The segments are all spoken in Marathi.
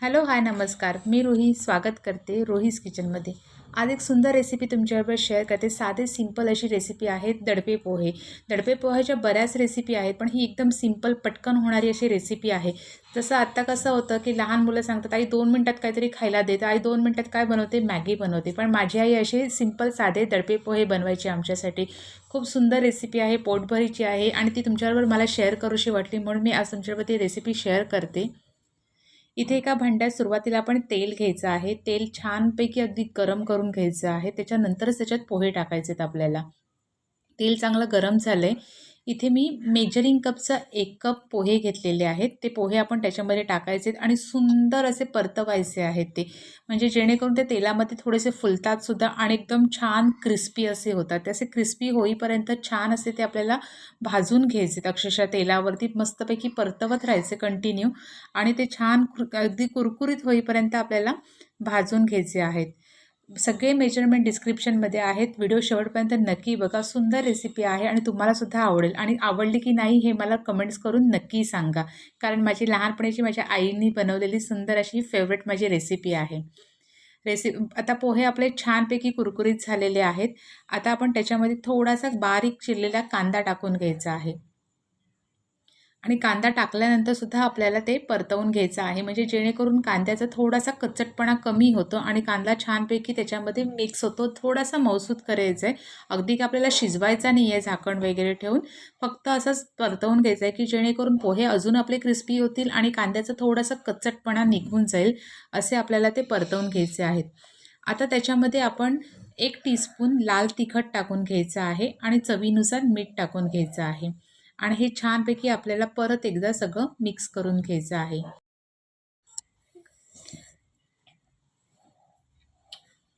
हॅलो हाय नमस्कार. मी रुही स्वागत करते रोहीज किचनमध्ये. आज एक सुंदर रेसिपी तुमच्याबरोबर शेअर करते. साधे सिंपल अशी रेसिपी आहे दडपे पोहे. दडपे पोह्याच्या बऱ्याच रेसिपी आहेत, पण ही एकदम सिंपल पटकन होणारी अशी रेसिपी आहे. जसं आत्ता कसं होतं की लहान मुलं सांगतात, आई 2 मिनिटात काहीतरी खायला दे. आई 2 मिनिटात काय बनवते? मॅगी बनवते. पण माझी आई असे सिंपल साधे दडपे पोहे बनवायचे आमच्यासाठी. खूप सुंदर रेसिपी आहे, पोटभरीची आहे आणि ती तुमच्याबरोबर मला शेअर करूशी वाटली, म्हणून मी आज तुमच्याबरोबर ती रेसिपी शेअर करते. इथे एका भांड्यात सुरुवातीला आपण तेल घ्यायचं आहे. तेल छानपैकी अगदी गरम करून घ्यायचं आहे. त्याच्यानंतरच त्याच्यात पोहे टाकायचे आहेत आपल्याला. तेल चांगलं गरम झालं आहे. इथे मी मेजरिंग कपचा 1 कप पोहे घेतलेले आहेत. ते पोहे आपण त्याच्यामध्ये टाकायचे आहेत आणि सुंदर असे परतवायचे आहेत ते. म्हणजे जेणेकरून ते तेलामध्ये थोडेसे फुलतात सुद्धा आणि एकदम छान क्रिस्पी असे होतात. ते असे क्रिस्पी होईपर्यंत छान असे ते आपल्याला भाजून घ्यायचे आहेत. अक्षरशः तेलावरती मस्तपैकी परतवत राहायचे कंटिन्यू आणि ते छान अगदी कुरकुरीत होईपर्यंत आपल्याला भाजून घ्यायचे आहेत. सगळे मेजरमेंट डिस्क्रिप्शनमध्ये आहेत. व्हिडिओ शेवटपर्यंत नक्की बघा. सुंदर रेसिपी आहे आणि तुम्हालासुद्धा आवडेल आणि आवडली की नाही हे मला कमेंट्स करून नक्की सांगा. कारण माझी लहानपणीची माझ्या आईने बनवलेली सुंदर अशी फेवरेट माझी रेसिपी आहे. आता पोहे आपले छानपैकी कुरकुरीत झालेले आहेत. आता आपण त्याच्यामध्ये थोडासा बारीक चिरलेला कांदा टाकून घ्यायचा आहे. आणि कांदा टाकल्यानंतर सुद्धा आपल्याला ते परतवून घ्यायचं आहे, म्हणजे जेणेकरून कांद्याचा थोडासा कच्चटपणा कमी होतो आणि कांदा छानपैकी त्याच्यामध्ये मिक्स होतो. थोडासा मऊसूत करायचं आहे. अगदी का आपल्याला शिजवायचा नाही आहे झाकण वगैरे ठेवून, फक्त असंच परतवून घ्यायचं आहे की जेणेकरून पोहे अजून आपले क्रिस्पी होतील आणि कांद्याचा थोडासा कच्चटपणा निघून जाईल. असे आपल्याला ते परतवून घ्यायचे आहेत. आता त्याच्यामध्ये आपण 1 टीस्पून लाल तिखट टाकून घ्यायचं आहे आणि चवीनुसार मीठ टाकून घ्यायचं आहे. आणि हे छानपैकी आपल्याला परत एकदा सगळं मिक्स करून घ्यायचं आहे.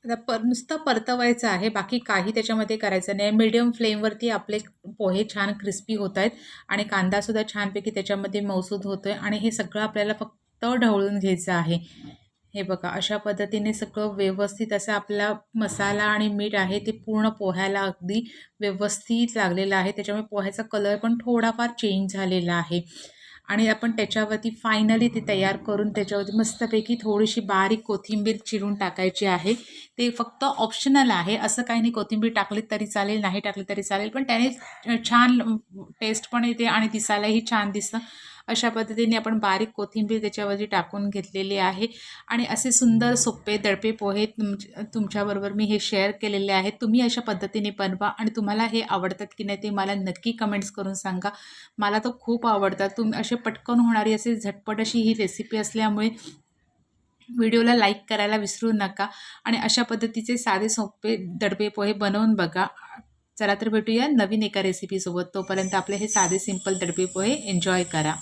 आता नुसतं परतवायचं आहे, बाकी काही त्याच्यामध्ये करायचं नाही. मीडियम फ्लेमवरती आपले पोहे छान क्रिस्पी होत आहेत आणि कांदासुद्धा छानपैकी त्याच्यामध्ये मऊसूद होतो आहे आणि हे सगळं आपल्याला फक्त ढवळून घ्यायचं आहे. हे बघा, अशा पद्धतीने सगळं व्यवस्थित असा आपला मसाला आणि मीठ आहे ते पूर्ण पोह्याला अगदी व्यवस्थित लागलेलं आहे. त्याच्यामुळे पोह्याचा कलर पण थोडाफार चेंज झालेला आहे आणि आपण त्याच्यावरती फायनली ते तयार करून त्याच्यावरती मस्तपैकी थोडीशी बारीक कोथिंबीर चिरून टाकायची आहे. ते फक्त ऑप्शनल आहे, असं काही नाही. कोथिंबीर टाकली तरी चालेल, नाही टाकली तरी चालेल, पण त्याने छान टेस्ट पण येते आणि दिसायलाही छान दिसतं. अशा पद्धतीने आपण बारीक कोथिंबीर त्याच्यावरती टाकून घेतलेली आहे आणि असे सुंदर सोपे दडपे पोहे तुमच्याबरोबर मी हे शेअर केलेले आहेत. तुम्ही अशा पद्धतीने बनवा आणि तुम्हाला हे आवडतात की नाही ते मला नक्की कमेंट्स करून सांगा. मला तर खूप आवडतात. तुम्ही असे पटकन होणारी अशी झटपट अशी ही रेसिपी असल्यामुळे व्हिडिओला लाईक करायला विसरू नका आणि अशा पद्धतीचे साधे सोपे दडपे पोहे बनवून बघा. चला तर भेटूया नवीन एका रेसिपीसोबत. तोपर्यंत आपले हे साधे सिंपल दडपे पोहे एन्जॉय करा.